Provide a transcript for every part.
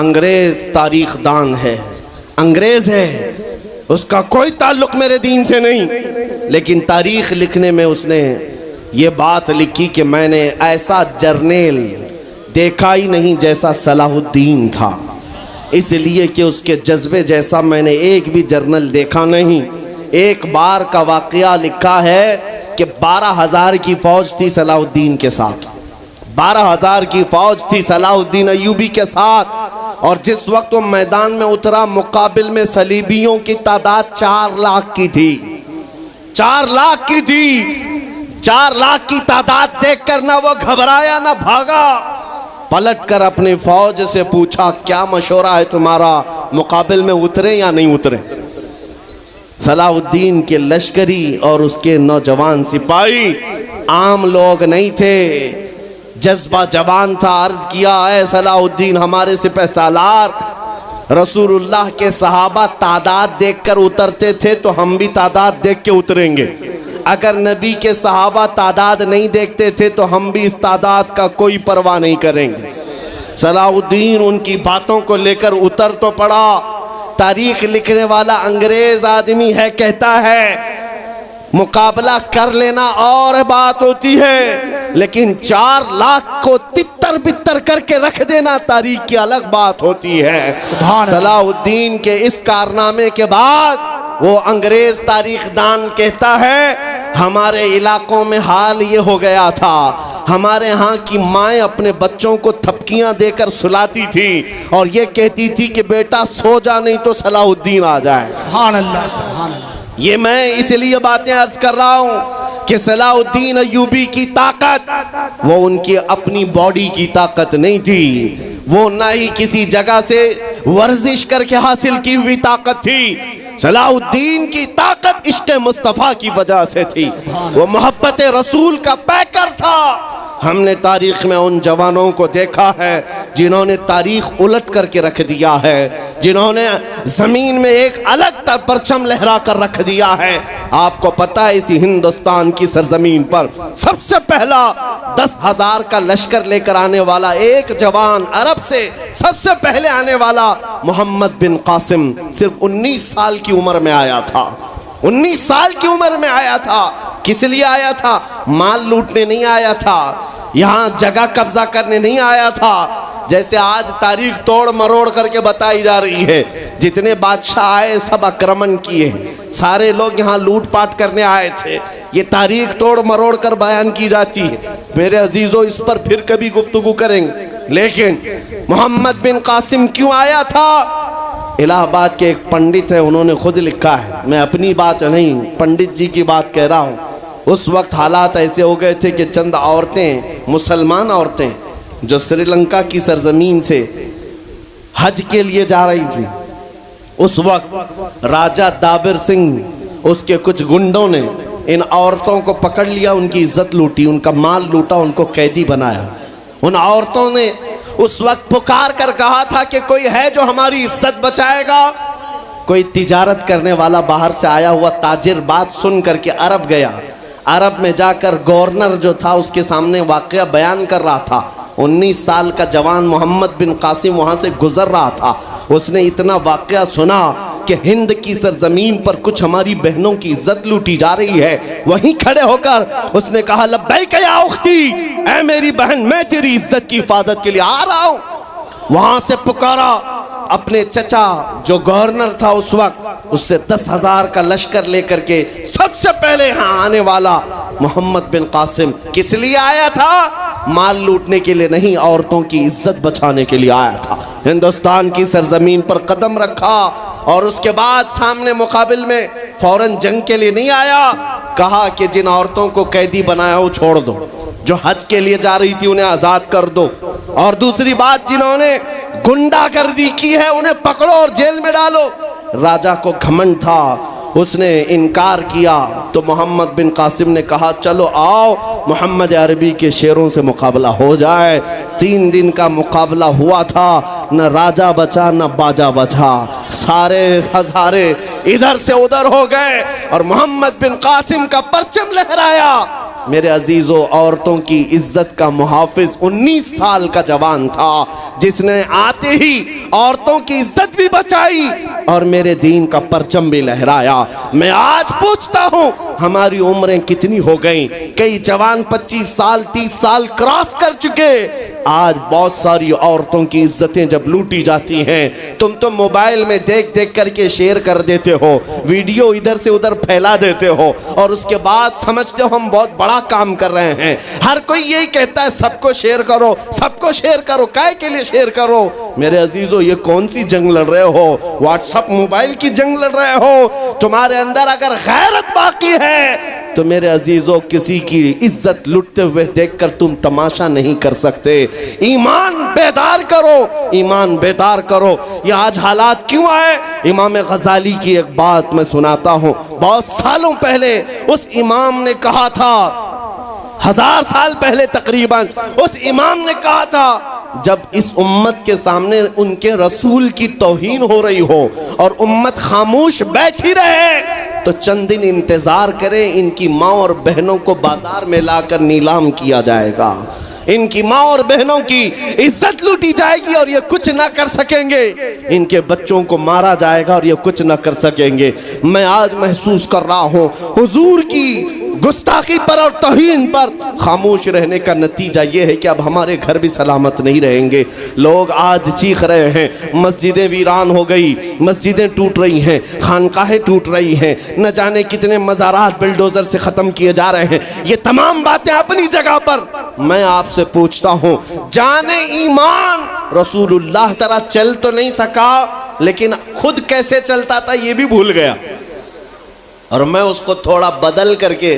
अंग्रेज तारीख दान है, अंग्रेज है, उसका कोई ताल्लुक मेरे दीन से नहीं, लेकिन तारीख लिखने में उसने ये बात लिखी कि मैंने ऐसा जर्नेल देखा ही नहीं जैसा सलाहुद्दीन था, इसलिए कि उसके जज्बे जैसा मैंने एक भी जर्नल देखा नहीं। एक बार का वाकया लिखा है कि 12,000 की फौज थी सलाहुद्दीन के साथ, 12,000 की फौज थी सलाहुद्दीन अय्यूबी के साथ, और जिस वक्त वो मैदान में उतरा मुकाबिल में सलीबियों की तादाद 4 लाख की थी, 4 लाख की थी। 4 लाख की तादाद देखकर ना वो घबराया ना भागा, पलट कर अपनी फौज से पूछा क्या मशवरा है तुम्हारा, मुकाबिल में उतरे या नहीं उतरे। सलाहुद्दीन के लश्करी और उसके नौजवान सिपाही आम लोग नहीं थे, जज्बा जवान था। अर्ज किया है सलाहुद्दीन हमारे सिपह सालार, रसूलुल्लाह के सहाबा तादाद देखकर उतरते थे तो हम भी तादाद देख के उतरेंगे, अगर नबी के सहाबा तादाद नहीं देखते थे तो हम भी इस तादाद का कोई परवाह नहीं करेंगे। सलाहुद्दीन उनकी बातों को लेकर उतर तो पड़ा। तारीख लिखने वाला अंग्रेज आदमी है, कहता है मुकाबला कर लेना और बात होती है, लेकिन 4 लाख को तितर बितर करके रख देना तारीख की अलग बात होती है। सलाहुद्दीन के इस कारनामे के बाद वो अंग्रेज तारीख दान कहता है हमारे इलाकों में हाल ये हो गया था, हमारे यहाँ की माएँ अपने बच्चों को थपकियां देकर सुलाती थी और ये कहती थी कि बेटा सो जा नहीं तो सलाहुद्दीन आ जाए। सुभान अल्लाह, सुभान अल्लाह। ये मैं इसलिए बातें अर्ज कर रहा हूं कि सलाहुद्दीन अय्यूबी की ताकत वो उनकी अपनी बॉडी की ताकत नहीं थी, वो ना ही किसी जगह से वर्जिश करके हासिल की हुई ताकत थी। सलाहुद्दीन की ताकत इश्क़ मुस्तफ़ा की वजह से थी, वो मोहब्बत रसूल का पैकर था। हमने तारीख में उन जवानों को देखा है जिन्होंने तारीख उलट करके रख दिया है, जिन्होंने जमीन में एक अलग परचम लहरा कर रख दिया है। आपको पता है इसी हिंदुस्तान की सरजमीन पर सबसे पहला 10,000 का लश्कर लेकर आने वाला एक जवान, अरब से सबसे पहले आने वाला मोहम्मद बिन कासिम सिर्फ 19 साल की उम्र में आया था। 19 साल की उम्र में आया था। किस लिए आया था? माल लूटने नहीं आया था, यहाँ जगह कब्जा करने नहीं आया था। जैसे आज तारीख तोड़ मरोड़ करके बताई जा रही है, जितने बादशाह आए सब आक्रमण किए, सारे लोग यहाँ लूटपाट करने आए थे, ये तारीख तोड़ मरोड़ कर बयान की जाती है। मेरे अजीजों इस पर फिर कभी गुफ्तगू करेंगे, लेकिन मोहम्मद बिन कासिम क्यों आया था? इलाहाबाद के एक पंडित है, उन्होंने खुद लिखा है, मैं अपनी बात नहीं पंडित जी की बात कह रहा हूँ। उस वक्त हालात ऐसे हो गए थे कि चंद औरतें, मुसलमान औरतें जो श्रीलंका की सरजमीन से हज के लिए जा रही थी, उस वक्त राजा दाबिर सिंह उसके कुछ गुंडों ने इन औरतों को पकड़ लिया, उनकी इज्जत लूटी, उनका माल लूटा, उनको कैदी बनाया। उन औरतों ने उस वक्त पुकार कर कहा था कि कोई है जो हमारी इज्जत बचाएगा। कोई तिजारत करने वाला बाहर से आया हुआ ताजिर बात सुन करके अरब गया। अरब में जाकर गवर्नर जो था उसके सामने वाकया बयान कर रहा था। 19 साल का जवान मोहम्मद बिन कासिम वहाँ से गुजर रहा था। उसने इतना वाकया सुना कि हिंद की सरजमीन पर कुछ हमारी बहनों की इज्जत लूटी जा रही है। वहीं खड़े होकर उसने कहा लब्बैक या उख्ती, ऐ मेरी बहन मैं तेरी इज्जत की हिफाजत के लिए आ रहा हूँ। वहाँ से पुकारा अपने चचा जो गवर्नर था उस वक्त, उससे 10,000 का लश्कर लेकर के सबसे पहले यहाँ आने वाला मोहम्मद बिन कासिम किस लिए आया था? माल लूटने के लिए नहीं, औरतों की इज्जत बचाने के लिए आया था। हिंदुस्तान की सरजमीन पर कदम रखा और उसके बाद सामने मुकाबिल में फौरन जंग के लिए नहीं आया। कहा कि जिन औरतों को कैदी बनाया वो छोड़ दो, जो हज के लिए जा रही थी उन्हें आजाद कर दो, और दूसरी बात जिन्होंने गुंडागर्दी की है उन्हें पकड़ो और जेल में डालो। राजा को घमंड था, उसने इनकार किया तो मोहम्मद बिन कासिम ने कहा चलो आओ मोहम्मद अरबी के शेरों से मुकाबला हो जाए। 3 दिन का मुकाबला हुआ था, न राजा बचा न बाजा बचा, सारे हजारे इधर से उधर हो गए और मोहम्मद बिन कासिम का परचम लहराया। मेरे अजीजों, औरतों की इज्जत का मुहाफिज 19 साल का जवान था, जिसने आते ही औरतों की इज्जत भी बचाई और मेरे दीन का परचम भी लहराया। मैं आज पूछता हूँ हमारी उम्रें कितनी हो गई? कई जवान 25 साल 30 साल क्रॉस कर चुके। आज बहुत सारी औरतों की इज्जतें जब लूटी जाती हैं, तुम तो मोबाइल में देख देख करके शेयर कर देते हो, वीडियो इधर से उधर फैला देते हो और उसके बाद समझते हो हम बहुत बड़ा काम कर रहे हैं। हर कोई यही कहता है सबको शेयर करो, सबको शेयर करो। काय के लिए शेयर करो? मेरे अजीजों, ये कौन सी जंग लड़ रहे हो? व्हाट्सएप मोबाइल की जंग लड़ रहे हो? तुम्हारे अंदर अगर गैरत बाकी है तो मेरे अजीजों, किसी की इज्जत लुटते हुए देखकर तुम तमाशा नहीं कर सकते। ईमान बेदार करो, ईमान बेदार करो। ये आज हालात क्यों आए? इमाम गजाली की एक बात मैं सुनाता हूँ। बहुत सालों पहले उस इमाम ने कहा था, 1000 साल पहले तकरीबन, उस इमाम ने कहा था जब इस उम्मत के सामने उनके रसूल की तौहीन हो रही हो और उम्मत खामोश बैठी रहे तो चंद दिन इंतजार करें, इनकी माँ और बहनों को बाजार में लाकर नीलाम किया जाएगा, इनकी माँ और बहनों की इज्जत लूटी जाएगी और ये कुछ ना कर सकेंगे, इनके बच्चों को मारा जाएगा और ये कुछ ना कर सकेंगे। मैं आज महसूस कर रहा हूँ हुजूर की गुस्ताखी पर और तौहीन पर खामोश रहने का नतीजा ये है कि अब हमारे घर भी सलामत नहीं रहेंगे। लोग आज चीख रहे हैं, मस्जिदें वीरान हो गई, मस्जिदें टूट रही हैं, खानकाहें टूट रही हैं, न जाने कितने मज़ारात बिल्डोजर से ख़त्म किए जा रहे हैं। ये तमाम बातें अपनी जगह पर। मैं आपसे पूछता हूँ, जाने ईमान रसूलुल्लाह तरह चल तो नहीं सका, लेकिन खुद कैसे चलता था ये भी भूल गया और मैं उसको थोड़ा बदल करके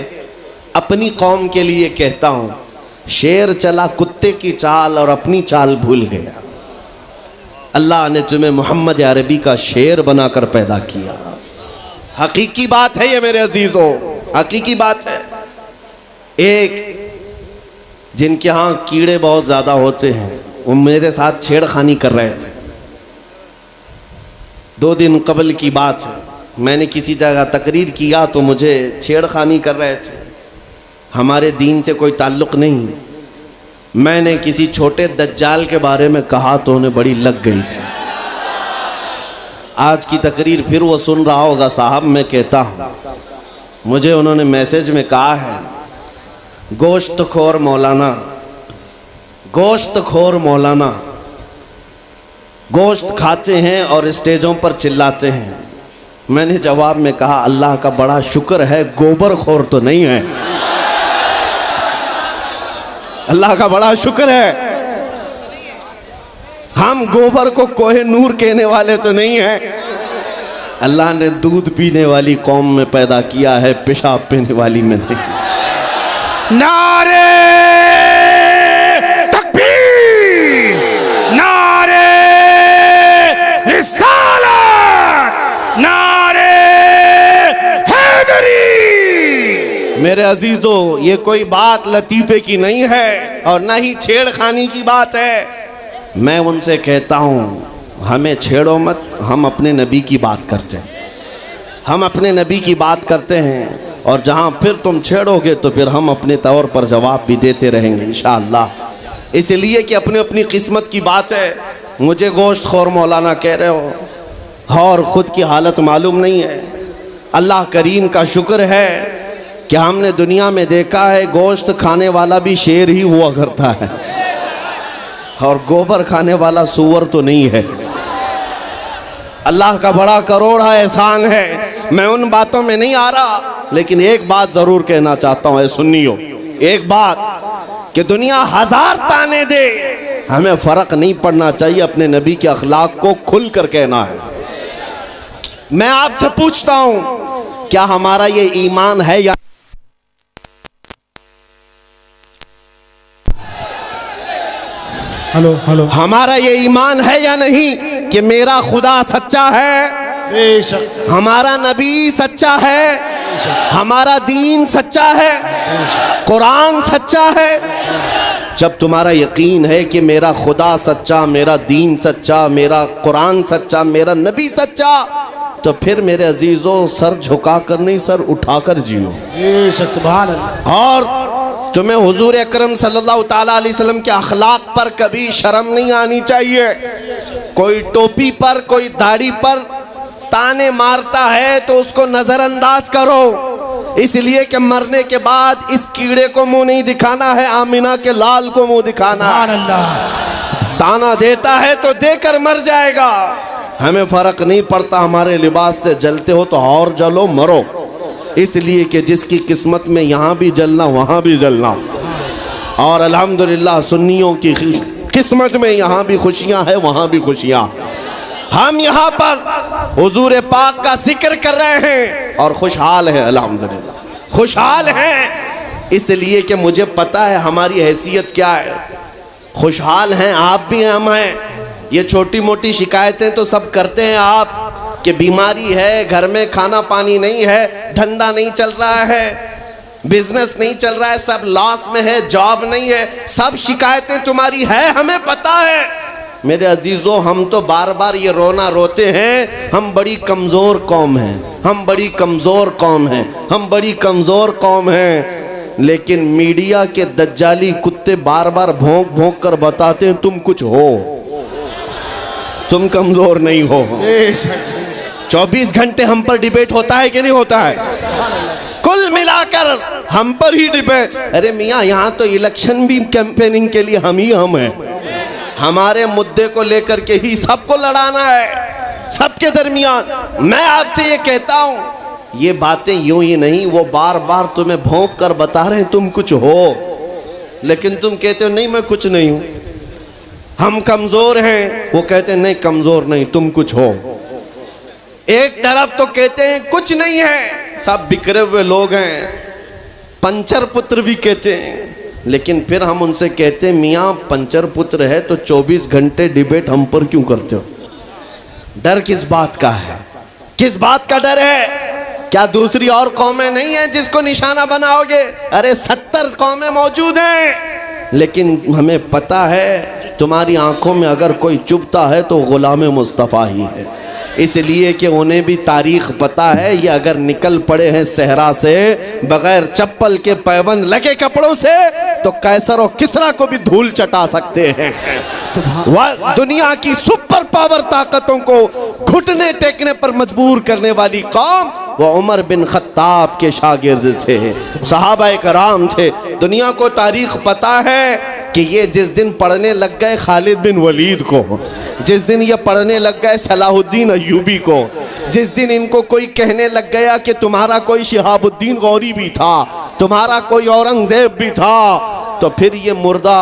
अपनी कौम के लिए कहता हूँ, शेर चला कुत्ते की चाल और अपनी चाल भूल गया। अल्लाह ने तुम्हें मोहम्मद अरबी का शेर बनाकर पैदा किया। हकीकी बात है ये मेरे अजीजों, हकीकी बात है। एक जिनके यहाँ कीड़े बहुत ज़्यादा होते हैं वो मेरे साथ छेड़खानी कर रहे थे। 2 दिन कबल की बात है, मैंने किसी जगह तकरीर किया तो मुझे छेड़खानी कर रहे थे। हमारे दीन से कोई ताल्लुक़ नहीं। मैंने किसी छोटे दज्जाल के बारे में कहा तो उन्हें बड़ी लग गई थी। आज की तकरीर फिर वो सुन रहा होगा, साहब मैं कहता हूँ, मुझे उन्होंने मैसेज में कहा है, गोश्त खोर मौलाना, गोश्त खोर मौलाना, गोश्त खाते हैं और स्टेजों पर चिल्लाते हैं। मैंने जवाब में कहा, अल्लाह का बड़ा शुक्र है गोबर खोर तो नहीं है, अल्लाह का बड़ा शुक्र है हम गोबर को कोहे नूर कहने वाले तो नहीं हैं। अल्लाह ने दूध पीने वाली कौम में पैदा किया है, पेशाब पीने वाली में नहीं। नारे तकबीर, नारे रिसालत, नारे हैदरी। मेरे अजीजों, ये कोई बात लतीफे की नहीं है और ना ही छेड़खानी की बात है। मैं उनसे कहता हूँ, हमें छेड़ो मत, हम अपने नबी की बात करते हैं, हम अपने नबी की बात करते हैं और जहाँ फिर तुम छेड़ोगे तो फिर हम अपने तौर पर जवाब भी देते रहेंगे इंशाअल्लाह। इसलिए कि अपनी अपनी किस्मत की बात है। मुझे गोश्त खोर मौलाना कह रहे हो और ख़ुद की हालत मालूम नहीं है। अल्लाह करीम का शुक्र है कि हमने दुनिया में देखा है गोश्त खाने वाला भी शेर ही हुआ करता है और गोबर खाने वाला सूअर तो नहीं है। अल्लाह का बड़ा करोड़ा एहसान है। मैं उन बातों में नहीं आ रहा, लेकिन एक बात ज़रूर कहना चाहता हूँ, सुनियो एक बात, कि दुनिया 1000 ताने दे, हमें फ़र्क नहीं पड़ना चाहिए, अपने नबी के अखलाक को खुल कर कहना है। मैं आपसे पूछता हूँ, क्या हमारा ये ईमान है या हेलो हेलो, हमारा ये ईमान है या नहीं कि मेरा खुदा सच्चा है, बेशक हमारा नबी सच्चा है, हमारा दीन सच्चा है, कुरान सच्चा है। जब तुम्हारा यकीन है कि मेरा खुदा सच्चा, मेरा दीन सच्चा, मेरा कुरान सच्चा, मेरा नबी सच्चा, तो फिर मेरे अजीजों सर झुकाकर नहीं, सर उठाकर जियो। बेशक सुभान अल्लाह। और तुम्हें हुजूर अकरम सल्लल्लाहु ताला अलैहि वसल्लम के अखलाक पर कभी शर्म नहीं आनी चाहिए। कोई टोपी पर, कोई दाढ़ी पर ताने मारता है तो उसको नजरअंदाज करो, इसलिए कि मरने के बाद इस कीड़े को मुंह नहीं दिखाना है, आमिना के लाल को मुंह दिखाना है। ताना देता है तो देकर मर जाएगा। हमें फर्क नहीं पड़ता, हमारे लिबास से जलते हो तो और जलो, मरो, इसलिए कि जिसकी किस्मत में यहाँ भी जलना वहाँ भी जलना। और अल्हम्दुलिल्लाह सुन्नियों की किस्मत में यहाँ भी खुशियाँ हैं, वहाँ भी खुशियाँ। हम यहाँ पर हुजूर पाक का जिक्र कर रहे हैं और खुशहाल हैं, अल्हम्दुलिल्लाह खुशहाल हैं, इसलिए कि मुझे पता है हमारी हैसियत क्या है। खुशहाल हैं आप भी, हम हैं। ये छोटी मोटी शिकायतें तो सब करते हैं आप, कि बीमारी है, घर में खाना पानी नहीं है, धंधा नहीं चल रहा है, बिजनेस नहीं चल रहा है, सब लॉस में है, जॉब नहीं है, सब शिकायतें तुम्हारी है, हमें पता है। मेरे अजीजों, हम तो बार बार ये रोना रोते हैं, हम बड़ी कमज़ोर कौम हैं, हम बड़ी कमज़ोर कौम हैं, हम बड़ी कमज़ोर कौम हैं। लेकिन मीडिया के दज्जाली कुत्ते बार बार भौंक भौंक कर बताते हैं तुम कुछ हो, तुम कमज़ोर नहीं हो। 24 घंटे हम पर डिबेट होता है कि नहीं होता है? कुल मिलाकर हम पर ही डिबेट। अरे मियाँ, यहाँ तो इलेक्शन भी कैंपेनिंग के लिए हम हैं। हमारे मुद्दे को लेकर के ही सबको लड़ाना है, सबके दरमियान। मैं आपसे ये कहता हूँ, ये बातें यूं ही नहीं, वो बार बार तुम्हें भौंक कर बता रहे हैं तुम कुछ हो, लेकिन तुम कहते हो नहीं मैं कुछ नहीं हूँ, हम कमज़ोर हैं। वो कहते हैं नहीं कमज़ोर नहीं, तुम कुछ हो। एक तरफ तो कहते हैं कुछ नहीं है, सब बिखरे हुए लोग हैं, पंचर पुत्र भी कहते हैं, लेकिन फिर हम उनसे कहते हैं मियाँ पंचर पुत्र है तो 24 घंटे डिबेट हम पर क्यों करते हो? डर किस बात का है? किस बात का डर है? क्या दूसरी और कौमें नहीं हैं जिसको निशाना बनाओगे? अरे 70 कौमें मौजूद हैं, लेकिन हमें पता है तुम्हारी आंखों में अगर कोई चुभता है तो गुलाम मुस्तफ़ा ही है, इसलिए कि उन्हें भी तारीख पता है। ये अगर निकल पड़े हैं सहरा से बगैर चप्पल के, पैबंद लगे कपड़ों से, तो कैसर और किसरा को भी धूल चटा सकते हैं। वह दुनिया की सुपर पावर ताकतों को घुटने टेकने पर मजबूर करने वाली कौम वो उमर बिन खत्ताब के शागिर्द थे, सहाबाए कराम थे। दुनिया को तारीख पता है कि ये जिस दिन पढ़ने लग गए खालिद बिन वलीद को, जिस दिन ये पढ़ने लग गए सलाहुद्दीन अय्यूबी को, जिस दिन इनको कोई कहने लग गया कि तुम्हारा कोई शिहाबुद्दीन गौरी भी था, तुम्हारा कोई औरंगजेब भी था, तो फिर ये मुर्दा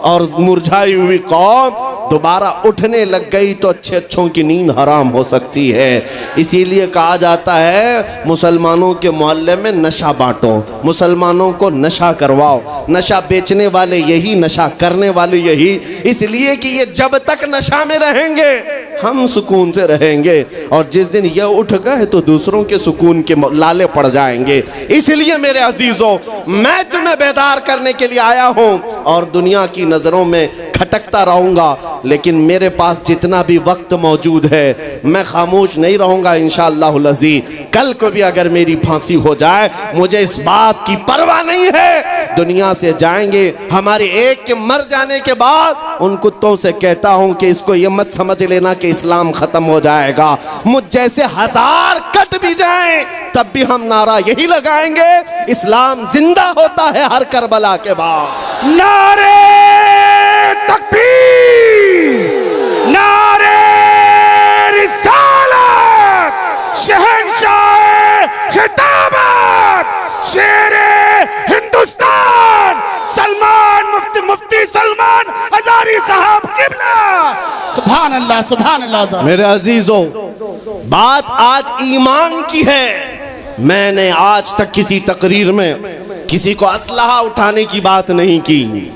और मुरझाई हुई कौम दोबारा उठने लग गई तो अच्छे अच्छों की नींद हराम हो सकती है। इसीलिए कहा जाता है मुसलमानों के मोहल्ले में नशा बांटो, मुसलमानों को नशा करवाओ, नशा बेचने वाले यही, नशा करने वाले यही, इसलिए कि ये जब तक नशा में रहेंगे हम सुकून से रहेंगे, और जिस दिन ये उठ गए तो दूसरों के सुकून के लाले पड़ जाएंगे। इसलिए मेरे अजीजों, मैं तुम्हें बेदार करने के लिए आया हूं और दुनिया की नजरों में खटकता रहूंगा, लेकिन मेरे पास जितना भी वक्त मौजूद है मैं खामोश नहीं रहूंगा इंशाअल्लाहुल अज़ीज़। कल को भी अगर मेरी फांसी हो जाए मुझे इस बात की परवाह नहीं है, दुनिया से जाएंगे। हमारे एक के मर जाने के बाद उन कुत्तों से कहता हूं कि इसको ये मत समझ लेना कि इस्लाम खत्म हो जाएगा, मुझ जैसे 1000 कट भी जाएं तब भी हम नारा यही लगाएंगे, इस्लाम जिंदा होता है हर करबला के बाद। नारे तकबीर, नारे रिसालत, शहंशाह खिताबत, शेरे हिंदुस्तान सलमान मुफ्ती सलमान हजारी साहब किबला। सुभान अल्लाह, सुभान अल्लाह। मेरे अजीजों, बात आज ईमान की है। मैंने आज तक किसी तकरीर में किसी को असलहा उठाने की बात नहीं की,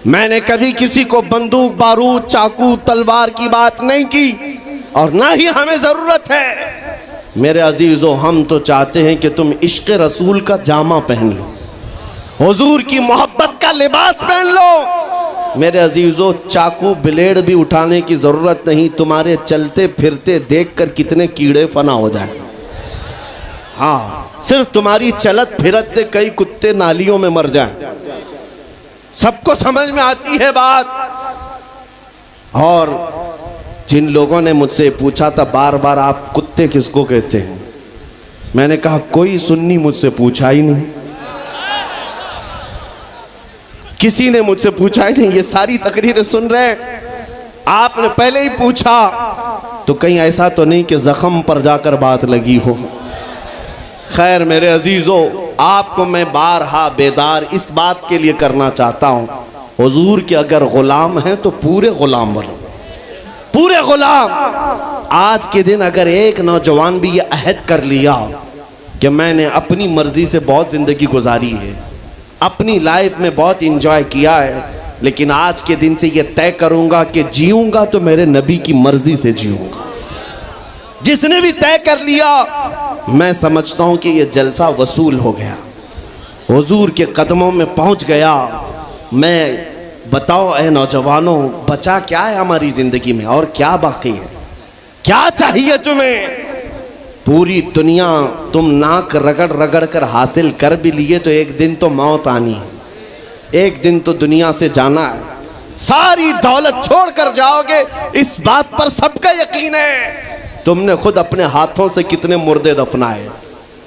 मैंने कभी किसी को बंदूक बारूद चाकू तलवार की बात नहीं की, और ना ही हमें जरूरत है। मेरे अजीजों, हम तो चाहते हैं कि तुम इश्क रसूल का जामा पहन लो, हुजूर की मोहब्बत का लिबास पहन लो। मेरे अजीजों, चाकू ब्लेड भी उठाने की जरूरत नहीं, तुम्हारे चलते फिरते देखकर कितने कीड़े फना हो जाए। हाँ, सिर्फ तुम्हारी चलत फिरत से कई कुत्ते नालियों में मर जाएं। सबको समझ में आती है बात। और जिन लोगों ने मुझसे पूछा था बार बार आप कुत्ते किसको कहते हैं, मैंने कहा कोई सुन्नी मुझसे पूछा ही नहीं, किसी ने मुझसे पूछा ही नहीं। ये सारी तकरीरें सुन रहे हैं, आपने पहले ही पूछा तो कहीं ऐसा तो नहीं कि जख्म पर जाकर बात लगी हो। खैर मेरे अजीजों, आपको मैं बारहा बेदार इस बात के लिए करना चाहता हूं, हुजूर के अगर गुलाम हैं तो पूरे गुलाम बनो, पूरे गुलाम। आज के दिन अगर एक नौजवान भी ये अहद कर लिया कि मैंने अपनी मर्जी से बहुत जिंदगी गुजारी है, अपनी लाइफ में बहुत इंजॉय किया है, लेकिन आज के दिन से ये तय करूंगा कि जीऊंगा तो मेरे नबी की मर्जी से जीऊंगा, जिसने भी तय कर लिया, मैं समझता हूं कि ये जलसा वसूल हो गया, हुजूर के कदमों में पहुंच गया। मैं बताओ ऐ नौजवानों, बचा क्या है हमारी जिंदगी में और क्या बाकी है? क्या चाहिए तुम्हें? पूरी दुनिया तुम नाक रगड़ रगड़ कर हासिल कर भी लिए तो एक दिन तो मौत आनी है, एक दिन तो दुनिया से जाना है। सारी दौलत छोड़ कर जाओगे, इस बात पर सबका यकीन है। तुमने खुद अपने हाथों से कितने मुर्दे दफनाए,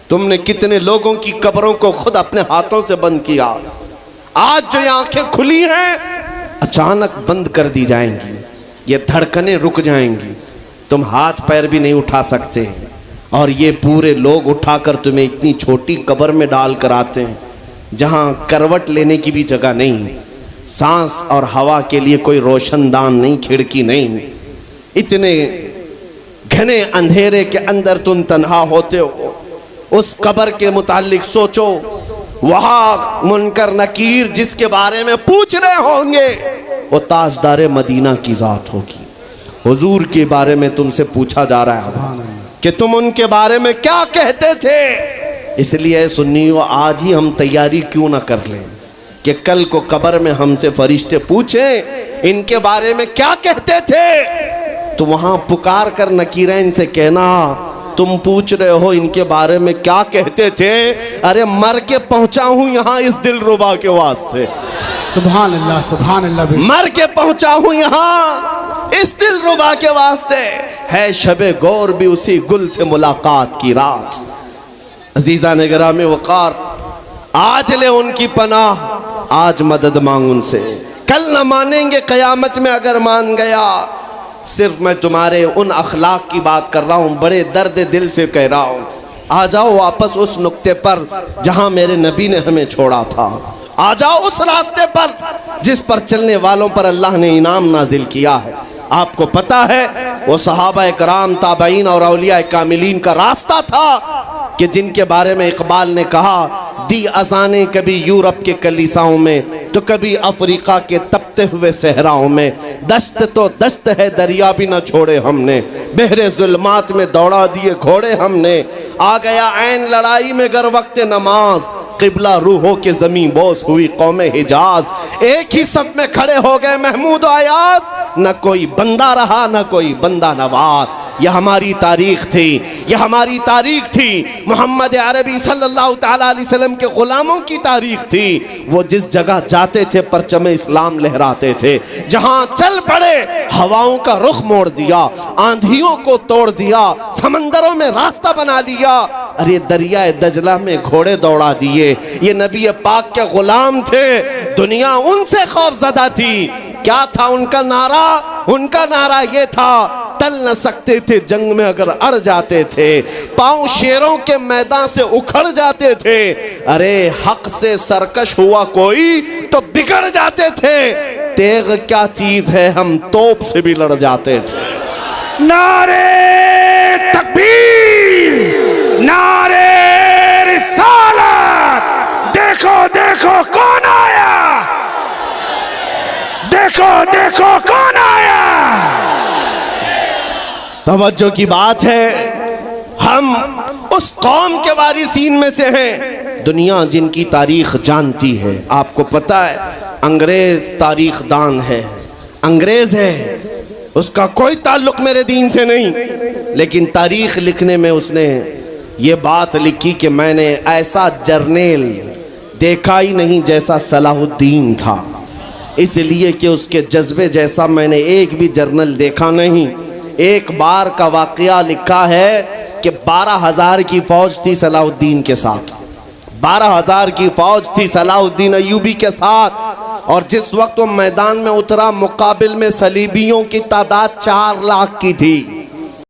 तुमने कितने लोगों की कब्रों को खुद अपने हाथों से बंद किया। आज जो ये आंखें खुली हैं अचानक बंद कर दी जाएंगी, ये धड़कनें रुक जाएंगी, तुम हाथ पैर भी नहीं उठा सकते, और ये पूरे लोग उठाकर तुम्हें इतनी छोटी कब्र में डाल कर आते हैं जहां करवट लेने की भी जगह नहीं, सांस और हवा के लिए कोई रोशनदान नहीं, खिड़की नहीं। इतने घने अंधेरे के अंदर तुम तन्हा होते हो। उस कब्र के मुतालिक सोचो, वहां मुनकर नकीर जिसके बारे में पूछ रहे होंगे वो ताजदार मदीना की जात होगी। हुजूर के बारे में तुमसे पूछा जा रहा है कि तुम उनके बारे में क्या कहते थे। इसलिए सुन्नियों, आज ही हम तैयारी क्यों ना कर लें कि कल को कब्र में हमसे फरिश्ते पूछें इनके बारे में क्या कहते थे, तो वहां पुकार कर नकीरैन से कहना तुम पूछ रहे हो इनके बारे में क्या कहते थे, अरे मर के पहुंचा हूं यहां इस दिलरुबा के वास्ते। सुभान अल्लाह, सुभान अल्लाह। मर के पहुंचा हूं यहां इस दिलरुबा के वास्ते, है शबे गौर भी उसी गुल से मुलाकात की रात। अजीजा ने गिरामी वकार, आज ले उनकी पनाह, आज मदद मांग उनसे, कल न मानेंगे कयामत में अगर मान गया। सिर्फ मैं तुम्हारे उन अखलाक की बात कर रहा हूँ, बड़े दर्द दिल से कह रहा हूँ। आ जाओ वापस उस नुक्ते पर जहाँ मेरे नबी ने हमें छोड़ा था, आ जाओ उस रास्ते पर जिस पर चलने वालों पर अल्लाह ने इनाम नाजिल किया है। आपको पता है वो सहाबा कराम, ताबईन और औलिया कामिलीन का रास्ता था कि जिनके बारे में इकबाल ने कहा, दी अजाने कभी यूरोप के कलीसाओं में तो कभी अफ्रीका के तपते हुए सहराओं में, दश्त तो दश्त है दरिया भी न छोड़े हमने, बहरे जुल्मात में दौड़ा दिए घोड़े हमने, आ गया ऐन लड़ाई में गर वक्त नमाज, किबला रूहों के जमीन बोस हुई कौमे हिजाज। एक ही सब में खड़े हो गए महमूद आयाज, न कोई बंदा रहा न कोई बंदा नवाज। यह हमारी तारीख थी, यह हमारी तारीख थी, मोहम्मद अरबी सल्लल्लाहु तआला अलैहि वसल्लम के गुलामों की तारीख थी। वो जिस जगह जाते थे परचमे इस्लाम लहराते थे, जहां चल पड़े हवाओं का रुख मोड़ दिया, आंधियों को तोड़ दिया, समंदरों में रास्ता बना लिया, अरे दरिया दजला में घोड़े दौड़ा दिए। ये नबी पाक के गुलाम थे, दुनिया उनसे खौफजदा थी। क्या था उनका नारा? उनका नारा ये था, टल न सकते थे जंग में अगर अड़ जाते थे, पांव शेरों के मैदान से उखड़ जाते थे, अरे हक से सरकश हुआ कोई तो बिगड़ जाते थे, तेग क्या चीज है हम तोप से भी लड़ जाते थे। नारे तकबीर, नारे रिसालत, देखो देखो कौन आया, देखो देखो कौन आया। तवज्जो की बात है, हम उस कौम के वारिसीन में से हैं, दुनिया जिनकी तारीख जानती है। आपको पता है अंग्रेज तारीख दान है, अंग्रेज है, उसका कोई ताल्लुक मेरे दीन से नहीं, लेकिन तारीख लिखने में उसने ये बात लिखी कि मैंने ऐसा जर्नेल देखा ही नहीं जैसा सलाहुद्दीन था, इसलिए कि उसके जज्बे जैसा मैंने एक भी जर्नल देखा नहीं। एक बार का वाकया लिखा है कि 12,000 की फौज थी सलाहुद्दीन के साथ, 12,000 की फौज थी सलाहुद्दीन अय्यूबी के साथ। और जिस वक्त वो मैदान में उतरा, मुकाबिल में सलीबियों की तादाद 4 लाख की थी।